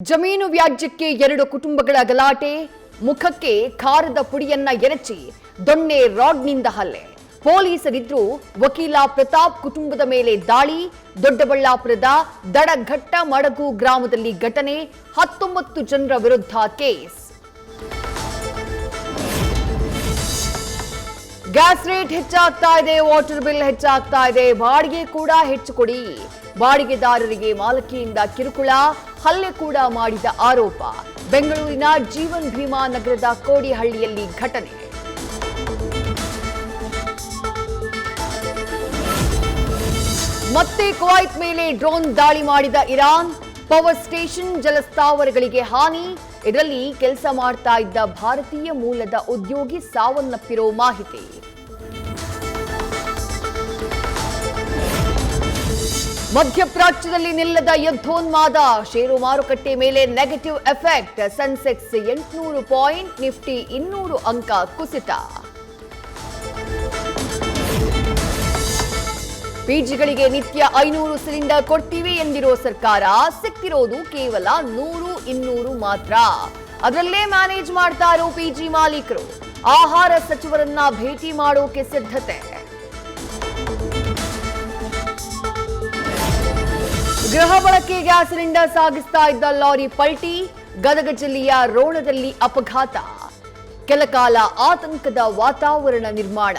ಜಮೀನು ವ್ಯಾಜ್ಯಕ್ಕೆ ಎರಡು ಕುಟುಂಬಗಳ ಗಲಾಟೆ, ಮುಖಕ್ಕೆ ಖಾರದ ಪುಡಿಯನ್ನ ಎರಚಿ ದೊಣ್ಣೆ ರಾಡ್ನಿಂದ ಹಲ್ಲೆ. ಪೊಲೀಸರಿದ್ರು ವಕೀಲ ಪ್ರತಾಪ್ ಕುಟುಂಬದ ಮೇಲೆ ದಾಳಿ. ದೊಡ್ಡಬಳ್ಳಾಪುರದ ದಡಘಟ್ಟ ಮಡಗು ಗ್ರಾಮದಲ್ಲಿ ಘಟನೆ, 19 ಜನರ ವಿರುದ್ಧ ಕೇಸ್. ಗ್ಯಾಸ್ ರೇಟ್ ಹೆಚ್ಚಾಗ್ತಾ ಇದೆ, ವಾಟರ್ ಬಿಲ್ ಹೆಚ್ಚಾಗ್ತಾ ಇದೆ, ಬಾಡಿಗೆ ಕೂಡ ಹೆಚ್ಚು ಕೊಡಿ. ಬಾಡಿಗೆದಾರರಿಗೆ ಮಾಲಕಿಯಿಂದ ಕಿರುಕುಳ, ಹಲ್ಲೆ ಕೂಡ ಮಾಡಿದ ಆರೋಪ. ಬೆಂಗಳೂರಿನ ಜೀವನ್ ಭೀಮಾ ನಗರದ ಕೋಡಿಹಳ್ಳಿಯಲ್ಲಿ ಘಟನೆ. ಮತ್ತೆ ಕುವೈತ್ ಮೇಲೆ ಡ್ರೋನ್ ದಾಳಿ ಮಾಡಿದ ಇರಾನ್. ಪವರ್ ಸ್ಟೇಷನ್, ಜಲಸ್ಥಾವರಗಳಿಗೆ ಹಾನಿ. ಇದರಲ್ಲಿ ಕೆಲಸ ಮಾಡ್ತಾ ಇದ್ದ ಭಾರತೀಯ ಮೂಲದ ಉದ್ಯೋಗಿ ಸಾವನ್ನಪ್ಪಿರೋ ಮಾಹಿತಿ. ಮಧ್ಯಪ್ರಾಚ್ಯದಲ್ಲಿ ನಿಲ್ಲದ ಯುದ್ಧೋನ್ಮಾದ, ಷೇರು ಮಾರುಕಟ್ಟೆ ಮೇಲೆ negative effect. Sensex 800 point, Nifty 200 ಅಂಕ ಕುಸಿತ. ಪಿಜಿಗಳಿಗೆ ನಿತ್ಯ 500 ಸಿಲಿಂಡರ್ ಕೊಡ್ತೀವಿ ಎಂದಿರೋ ಸರ್ಕಾರ, ಸಿಕ್ತಿರೋದು ಕೇವಲ 100-200 ಮಾತ್ರ. ಅದರಲ್ಲೇ ಮ್ಯಾನೇಜ್ ಮಾಡ್ತಾ ಇರೋ ಪಿಜಿ ಮಾಲೀಕರು ಆಹಾರ ಸಚಿವರನ್ನ ಭೇಟಿ ಮಾಡೋಕೆ ಸಿದ್ಧತೆ. ಗೃಹ ಬಳಕೆ ಗ್ಯಾಸ್ ಸಿಲಿಂಡರ್ ಸಾಗಿಸ್ತಾ ಇದ್ದ ಲಾರಿ ಪಲ್ಟಿ. ಗದಗ ಜಿಲ್ಲೆಯ ರೋಣದಲ್ಲಿ ಅಪಘಾತ. ಕೆಲಕಾಲ ಆತಂಕದ ವಾತಾವರಣ ನಿರ್ಮಾಣ.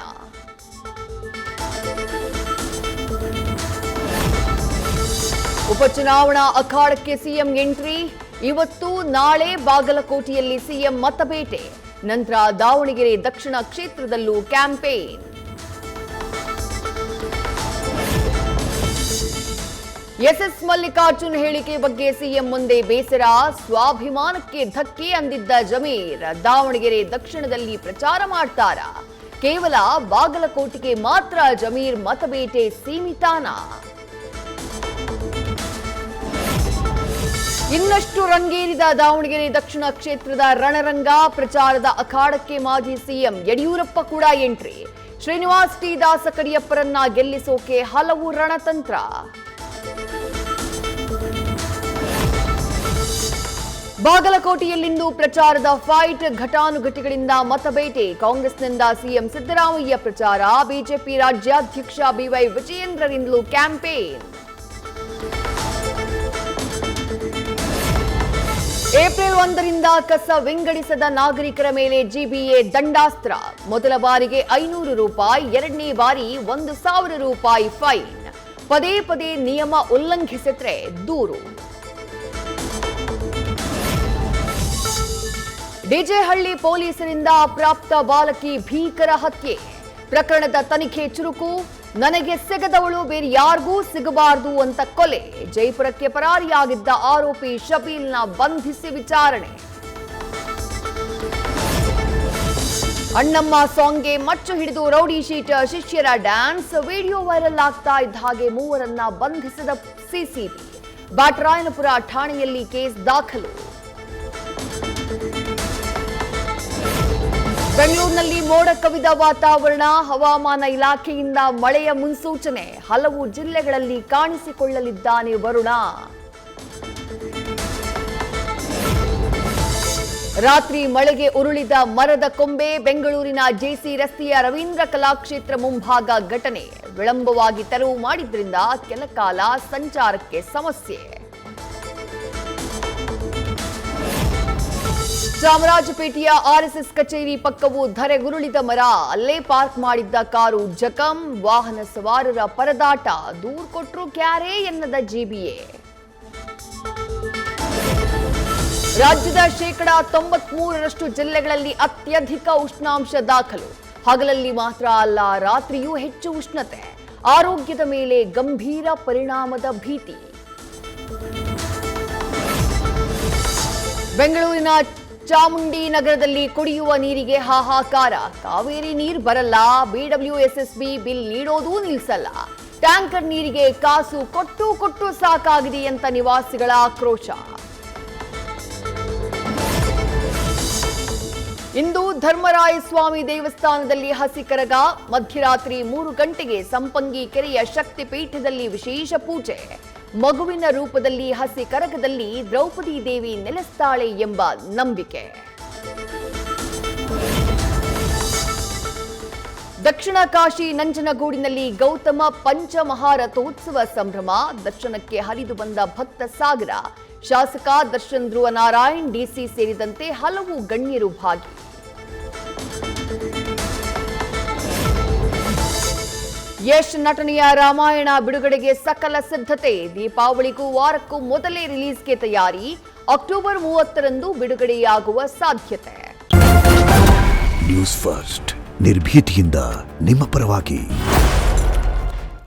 ಉಪಚುನಾವಣಾ ಅಖಾಡಕ್ಕೆ ಸಿಎಂ ಎಂಟ್ರಿ. ಇವತ್ತು ನಾಳೆ ಬಾಗಲಕೋಟೆಯಲ್ಲಿ ಸಿಎಂ ಮತಬೇಟೆ. ನಂತರ ದಾವಣಗೆರೆ ದಕ್ಷಿಣ ಕ್ಷೇತ್ರದಲ್ಲೂ ಕ್ಯಾಂಪೇನ್. ಎಸ್ಎಸ್ ಮಲ್ಲಿಕಾರ್ಜುನ್ ಹೇಳಿಕೆ ಬಗ್ಗೆ ಸಿಎಂ ಮುಂದೆ ಬೇಸರ. ಸ್ವಾಭಿಮಾನಕ್ಕೆ ಧಕ್ಕೆ ಅಂದಿದ್ದ ಜಮೀರ್ ದಾವಣಗೆರೆ ದಕ್ಷಿಣದಲ್ಲಿ ಪ್ರಚಾರ ಮಾಡ್ತಾರ. ಕೇವಲ ಬಾಗಲಕೋಟೆಗೆ ಮಾತ್ರ ಜಮೀರ್ ಮತಬೇಟೆ ಸೀಮಿತಾನ? ಇನ್ನಷ್ಟು ರಂಗೇರಿದ ದಾವಣಗೆರೆ ದಕ್ಷಿಣ ಕ್ಷೇತ್ರದ ರಣರಂಗ. ಪ್ರಚಾರದ ಅಖಾಡಕ್ಕೆ ಮಾಜಿ ಸಿಎಂ ಯಡಿಯೂರಪ್ಪ ಕೂಡ ಎಂಟ್ರಿ. ಶ್ರೀನಿವಾಸ್ ಟಿ ದಾಸಕಡಿಯಪ್ಪರನ್ನ ಗೆಲ್ಲಿಸೋಕೆ ಹಲವು ರಣತಂತ್ರ. ಬಾಗಲಕೋಟೆಯಲ್ಲಿಂದು ಪ್ರಚಾರದ ಫೈಟ್. ಘಟಾನುಘಟಿಗಳಿಂದ ಮತಬೇಟೆ. ಕಾಂಗ್ರೆಸ್ನಿಂದ ಸಿಎಂ ಸಿದ್ದರಾಮಯ್ಯ ಪ್ರಚಾರ. ಬಿಜೆಪಿ ರಾಜ್ಯಾಧ್ಯಕ್ಷ ಬಿವೈ ವಿಜಯೇಂದ್ರರಿಂದಲೂ ಕ್ಯಾಂಪೇನ್. ಏಪ್ರಿಲ್ 1ರಿಂದ ಕಸ ವಿಂಗಡಿಸದ ನಾಗರಿಕರ ಮೇಲೆ ಜಿಬಿಎ ದಂಡಾಸ್ತ್ರ. ಮೊದಲ ಬಾರಿಗೆ 500 ರೂಪಾಯಿ, ಎರಡನೇ ಬಾರಿ 1,000 ರೂಪಾಯಿ ಫೈನ್. ಪದೇ ಪದೇ ನಿಯಮ ಉಲ್ಲಂಘಿಸಿದ್ರೆ ದೂರು. ಡಿಜೆಹಳ್ಳಿ ಪೊಲೀಸರಿಂದ ಅಪ್ರಾಪ್ತ ಬಾಲಕಿ ಭೀಕರ ಹತ್ಯೆ. ಪ್ರಕರಣದ ತನಿಖೆ ಚುರುಕು. ನನಗೆ ಸಿಗದವಳು ಬೇರೆ ಯಾರಿಗೂ ಸಿಗಬಾರದು ಅಂತ ಕೊಲೆ. ಜೈಪುರಕ್ಕೆ ಪರಾರಿಯಾಗಿದ್ದ ಆರೋಪಿ ಶಬೀಲ್ನ ಬಂಧಿಸಿ ವಿಚಾರಣೆ. ಅಣ್ಣಮ್ಮ ಸಾಂಗ್ಗೆ ಮಚ್ಚು ಹಿಡಿದು ರೌಡಿ ಶೀಟರ್ ಶಿಷ್ಯರ ಡ್ಯಾನ್ಸ್. ವಿಡಿಯೋ ವೈರಲ್ ಆಗ್ತಾ ಇದ್ದ ಹಾಗೆ ಮೂವರನ್ನ ಬಂಧಿಸಿದ ಸಿಸಿಬಿ. ಬ್ಯಾಟರಾಯನಪುರ ಠಾಣೆಯಲ್ಲಿ ಕೇಸ್ ದಾಖಲು. ಬೆಂಗಳೂರಿನಲ್ಲಿ ಮೋಡ ಕವಿದ ವಾತಾವರಣ. ಹವಾಮಾನ ಇಲಾಖೆಯಿಂದ ಮಳೆಯ ಮುನ್ಸೂಚನೆ. ಹಲವು ಜಿಲ್ಲೆಗಳಲ್ಲಿ ಕಾಣಿಸಿಕೊಳ್ಳಲಿದ್ದಾನೆ ವರುಣ. ರಾತ್ರಿ ಮಳೆಗೆ ಉರುಳಿದ ಮರದ ಕೊಂಬೆ. ಬೆಂಗಳೂರಿನ ಜೆಸಿ ರಸ್ತೆಯ ರವೀಂದ್ರ ಕಲಾಕ್ಷೇತ್ರ ಮುಂಭಾಗ ಘಟನೆ. ವಿಳಂಬವಾಗಿ ತೆರವು ಮಾಡಿದ್ರಿಂದ ಕೆಲಕಾಲ ಸಂಚಾರಕ್ಕೆ ಸಮಸ್ಯೆ. ಚಾಮರಾಜಪೇಟೆಯ ಆರ್ಎಸ್ಎಸ್ ಕಚೇರಿ ಪಕ್ಕವೂ ಧರೆಗುರುಳಿದ ಮರ. ಅಲ್ಲೇ ಪಾರ್ಕ್ ಮಾಡಿದ್ದ ಕಾರು ಜಖಂ. ವಾಹನ ಸವಾರರ ಪರದಾಟ. ದೂರು ಕೊಟ್ಟರು ಕ್ಯಾರೆ ಎನ್ನದ ಜಿಬಿಎ. ರಾಜ್ಯದ 93% ಜಿಲ್ಲೆಗಳಲ್ಲಿ ಅತ್ಯಧಿಕ ಉಷ್ಣಾಂಶ ದಾಖಲು. ಹಗಲಲ್ಲಿ ಮಾತ್ರ ಅಲ್ಲ, ರಾತ್ರಿಯೂ ಹೆಚ್ಚು ಉಷ್ಣತೆ. ಆರೋಗ್ಯದ ಮೇಲೆ ಗಂಭೀರ ಪರಿಣಾಮದ ಭೀತಿ. ಬೆಂಗಳೂರಿನ ಚಾಮುಂಡಿ ನಗರದಲ್ಲಿ ಕುಡಿಯುವ ನೀರಿಗೆ ಹಾಹಾಕಾರ. ಕಾವೇರಿ ನೀರು ಬರಲ್ಲ, ಬಿಡಬ್ಲ್ಯೂಎಸ್ಎಸ್ಬಿ ಬಿಲ್ ನೀಡೋದೂ ನಿಲ್ಲಿಸಲ್ಲ. ಟ್ಯಾಂಕರ್ ನೀರಿಗೆ ಕಾಸು ಕೊಟ್ಟು ಕೊಟ್ಟು ಸಾಕಾಗಿದೆ ಅಂತ ನಿವಾಸಿಗಳ ಆಕ್ರೋಶ. ಇಂದು ಧರ್ಮರಾಯಸ್ವಾಮಿ ದೇವಸ್ಥಾನದಲ್ಲಿ ಹಸಿ ಕರಗ. ಮಧ್ಯರಾತ್ರಿ 3 ಗಂಟೆಗೆ ಸಂಪಂಗಿ ಕೆರೆಯ ಶಕ್ತಿಪೀಠದಲ್ಲಿ ವಿಶೇಷ ಪೂಜೆ. ಮಗುವಿನ ರೂಪದಲ್ಲಿ ಹಸಿ ಕರಗದಲ್ಲಿ ದ್ರೌಪದಿ ದೇವಿ ನೆಲೆಸ್ತಾಳೆ ಎಂಬ ನಂಬಿಕೆ. ದಕ್ಷಿಣ ಕಾಶಿ ನಂಜನಗೂಡಿನಲ್ಲಿ ಗೌತಮ ಪಂಚಮಹಾರಥೋತ್ಸವ ಸಂಭ್ರಮ. ದರ್ಶನಕ್ಕೆ ಹರಿದು ಬಂದ ಭಕ್ತ ಸಾಗರ. ಶಾಸಕ ದರ್ಶನ್ ಧ್ರುವ ನಾರಾಯಣ್, ಡಿಸಿ ಸೇರಿದಂತೆ ಹಲವು ಗಣ್ಯರು ಭಾಗಿ. ಯಶ್ ನಟನೆಯ ರಾಮಾಯಣ ಬಿಡುಗಡೆಗೆ ಸಕಲ ಸಿದ್ಧತೆ. ದೀಪಾವಳಿಗೂ ವಾರಕ್ಕೂ ಮೊದಲೇ ರಿಲೀಸ್ಗೆ ತಯಾರಿ. ಅಕ್ಟೋಬರ್ 30ರಂದು ಬಿಡುಗಡೆಯಾಗುವ ಸಾಧ್ಯತೆ. ನ್ಯೂಸ್ ಫಸ್ಟ್ ನಿರ್ಭೀತಿಯಿಂದ ನಿಮ್ಮ ಪರವಾಗಿ.